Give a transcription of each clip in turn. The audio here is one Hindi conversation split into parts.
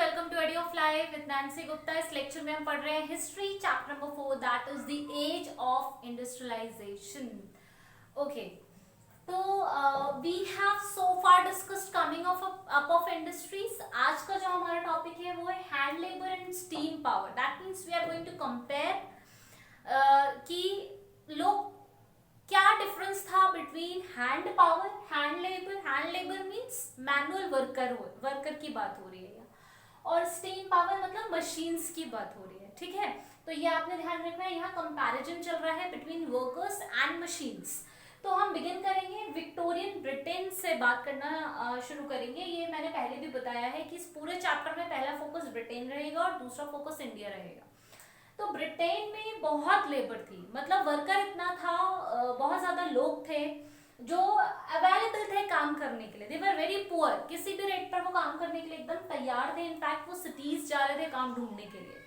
Welcome to Eddie of life with Nancy Gupta. इस लेक्चर में हम पढ़ रहे हैं history chapter number 4 that is the age of industrialisation. Okay, तो we have so far discussed coming of up of industries. आज का जो हमारा टॉपिक है वो है hand labour and steam power. That means we are going to compare कि लोग क्या डिफरेंस था between hand power, hand labour. Hand labour means manual worker की बात हो रही है, और स्टीम पावर मतलब मशीन्स की बात हो रही है। ठीक है, तो ये आपने ध्यान रखना है। यहाँ कंपैरिजन चल रहा है बिटवीन वर्कर्स एंड मशीन्स। तो हम बिगिन करेंगे विक्टोरियन ब्रिटेन से बात करना शुरू करेंगे। ये मैंने पहले भी बताया है कि इस पूरे चैप्टर में पहला फोकस ब्रिटेन रहेगा और दूसरा फोकस इंडिया रहेगा। तो ब्रिटेन में बहुत लेबर थी, मतलब वर्कर इतना था, बहुत ज्यादा लोग थे जो अवेलेबल थे काम करने के लिए। दे वर वेरी पुअर, किसी भी रेट पर वो काम करने के लिए एकदम तैयार थे। इनफैक्ट वो सिटीज जा रहे थे काम ढूंढने के लिए।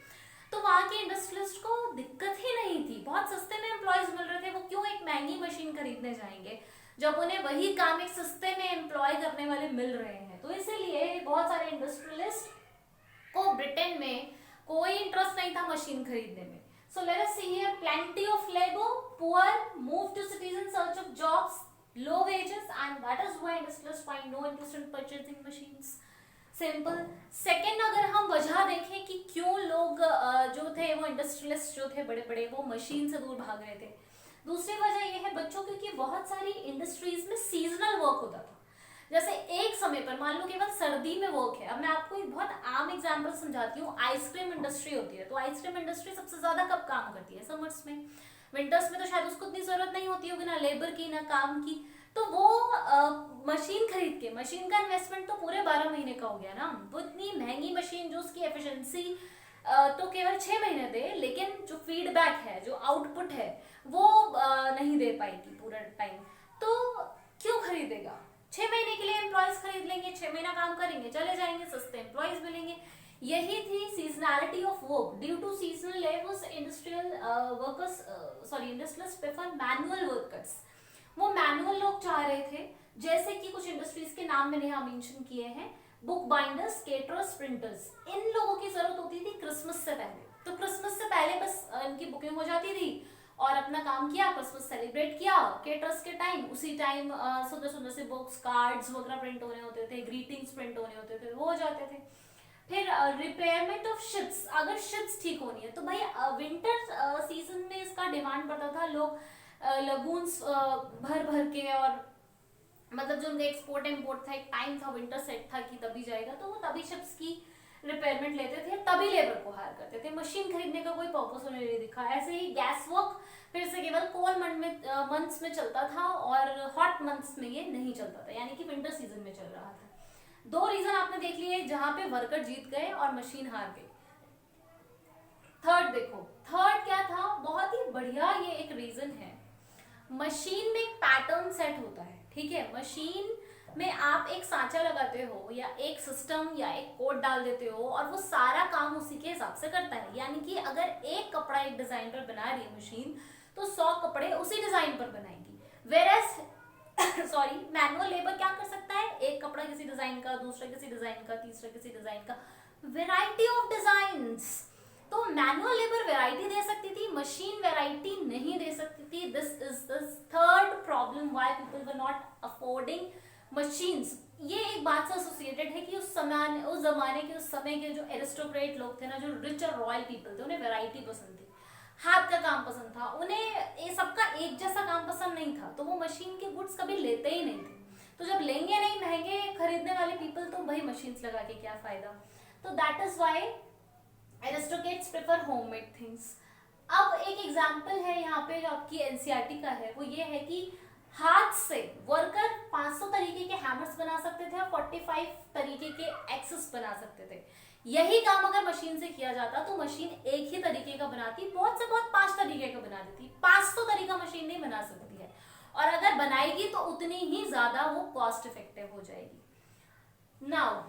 तो वहां के इंडस्ट्रियलिस्ट को दिक्कत ही नहीं थी, बहुत सस्ते में एम्प्लॉयज मिल रहे थे। वो क्यों एक महंगी मशीन खरीदने जाएंगे जब उन्हें वही काम एक सस्ते में एम्प्लॉय करने वाले मिल रहे हैं। तो इसीलिए बहुत सारे इंडस्ट्रियलिस्ट को ब्रिटेन में कोई इंटरेस्ट नहीं था मशीन खरीदने में। So let us see here, plenty of labor, poor, move to cities in search of jobs, low wages, and that is why industrialists find no interest in purchasing machines. Simple. Second, अगर हम वजह देखें कि क्यों लोग जो थे वो इंडस्ट्रियलिस्ट जो थे बड़े बड़े वो मशीन से दूर भाग रहे थे। दूसरी वजह ये है बच्चों, क्योंकि बहुत सारी इंडस्ट्रीज में सीजनल वर्क होता था। जैसे एक समय पर मान लो केवल सर्दी में वर्क है। अब मैं आपको एक बहुत आम एग्जांपल समझाती हूँ। आइसक्रीम इंडस्ट्री होती है, तो आइसक्रीम इंडस्ट्री सबसे ज्यादा कब काम करती है? समर्स में। विंटर्स में तो शायद उसको इतनी जरूरत नहीं होती होगी, ना लेबर की ना काम की। तो वो मशीन खरीद के, मशीन का इन्वेस्टमेंट तो पूरे 12 महीने का हो गया ना। वो इतनी महंगी मशीन जो उसकी एफिशिएंसी तो केवल 6 महीने दे, लेकिन जो फीडबैक है, जो आउटपुट है, वो नहीं दे पाएगी पूरा टाइम। तो क्यों खरीदेगा? 6 महीने के लिए एम्प्लॉयज खरीद लेंगे, 6 महीना काम करेंगे, चले जाएंगे, सस्ते एम्प्लॉयज मिलेंगे। यही थी seasonality of work. Due to seasonal labours industrialist prefer manual workers. वो मैनुअल लोग चाह रहे थे, जैसे कि कुछ इंडस्ट्रीज के नाम मैंने यहाँ मेंशन किए हैं। Book binders, caterers, printers. इन लोगों की जरूरत होती थी क्रिसमस से पहले। तो क्रिसमस से पहले बस इनकी बुकिंग हो जाती थी और अपना काम किया, क्रिसमस सेलिब्रेट किया। केटर्स के टाइम उसी टाइम सुंदर सुंदर से बुक्स, कार्ड्स वगैरह प्रिंट होने होते थे, ग्रीटिंग्स प्रिंट होने होते थे, वो हो जाते थे। फिर रिपेयरमेंट ऑफ शिप्स। अगर शिप्स ठीक होनी है तो भाई विंटर सीजन में इसका डिमांड पड़ता था। लोग लगून्स भर भर के, और मतलब जो उनका एक्सपोर्ट इम्पोर्ट था, एक टाइम था, विंटर सेट था कि तभी जाएगा, तो वो तभी शिप्स की रिपेयरमेंट लेते थे, तभी लेबर को हायर करते थे। मशीन खरीदने का कोई पर्पस उन्हें नहीं दिखा। ऐसे ही गैस वर्क फिर से केवल कोल्ड मंथ्स में चलता था और हॉट मंथ्स में ये नहीं चलता था, यानी कि विंटर सीजन में चल रहा था। 2 रीजन आपने देख लिए जहां पे वर्कर जीत गए और मशीन हार गई। थर्ड देखो, थर्ड क्या था? बहुत ही बढ़िया ये एक रीजन है। मशीन में एक पैटर्न सेट होता है। ठीक है, मशीन में आप एक सांचा लगाते हो या एक सिस्टम या एक कोड डाल देते हो और वो सारा काम उसी के हिसाब से करता है। यानी कि अगर एक कपड़ा एक डिजाइन पर बना रही है मशीन, तो 100 कपड़े उसी डिजाइन पर बनाएगी। वेरएस मैनुअल लेबर क्या कर सकता है? एक कपड़ा किसी डिजाइन का, दूसरा किसी डिजाइन का, तीसरा किसी डिजाइन का, वेराइटी ऑफ डिजाइन्स। तो मैनुअल लेबर वैरायटी दे सकती थी, मशीन वैरायटी नहीं दे सकती थी। This is the third problem why people were not affording machines. ये एक बात से एसोसिएटेड है कि उस जमाने के, उस समय के जो एरिस्टोक्रेट लोग थे ना, जो रिच और रॉयल पीपल थे, उन्हें वैरायटी पसंद थी, हाथ का काम पसंद था, उन्हें ये सबका एक जैसा काम पसंद नहीं था। तो वो मशीन के गुड्स कभी लेते ही नहीं थे। तो जब लेंगे नहीं महंगे खरीदने वाले पीपल, तो भाई मशीन्स लगा के क्या फायदा? तो that is why aristocrats prefer homemade things. अब एक एग्जांपल है यहाँ पे जो आपकी एनसीईआरटी का है, वो ये है कि हाथ से वर्कर 500 तरीके के हैमर्स बना सकते थे और 45 तरीके के एक्सेस बना सकते थे। यही काम अगर मशीन से किया जाता तो मशीन एक ही तरीके का बनाती, बहुत से बहुत 5 तरीके का बना देती। 500 तरीका मशीन नहीं बना सकती है, और अगर बनाएगी तो उतनी ही ज्यादा वो कॉस्ट इफेक्टिव हो जाएगी। नाउ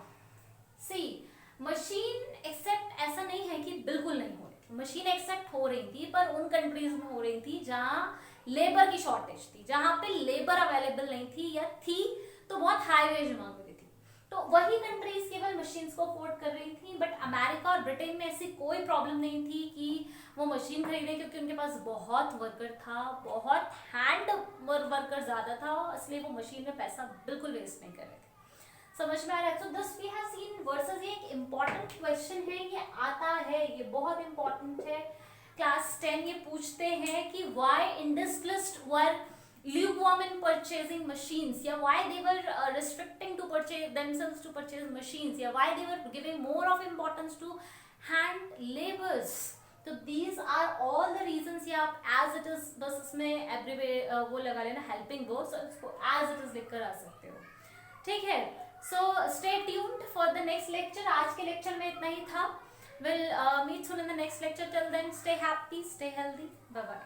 सी, मशीन एक्सेप्ट ऐसा नहीं है कि बिल्कुल नहीं हो रही। मशीन एक्सेप्ट हो रही थी, पर उन कंट्रीज में हो रही थी जहां लेबर की शॉर्टेज थी, जहां पे लेबर अवेलेबल नहीं थी, या थी तो बहुत हाई वेज मांग रही थी। तो वही कंट्रीज केवल मशीन्स को अफोर्ड कर रही थी, बट अमेरिका और ब्रिटेन में ऐसी कोई प्रॉब्लम नहीं थी कि वो मशीन खरीदें, क्योंकि उनके पास बहुत वर्कर था, बहुत हैंड वर्कर ज्यादा था, इसलिए वो मशीन में पैसा बिल्कुल वेस्ट नहीं कर रहे थे। समझ में आ रहा है? So this we have seen versus, ये एक इम्पॉर्टेंट क्वेश्चन है, ये आता है, ये बहुत इंपॉर्टेंट है। क्लास 10 ये पूछते हैं कि why industrialist were lukewarm in purchasing machines, या why they were restricting to purchase themselves to purchase machines, या why they were giving more of importance to hand labors. तो these are all the reasons, या आप as it is बस इसमें एवरीवे वो लगा लेना हेल्पिंग वर्ब्स, और इसको as it is लिखकर आ सकते हो, ठीक है। So stay tuned for the next lecture. आज के लेक्चर में इतना ही था। We'll meet soon in the next lecture. Till then, stay happy, stay healthy. Bye bye.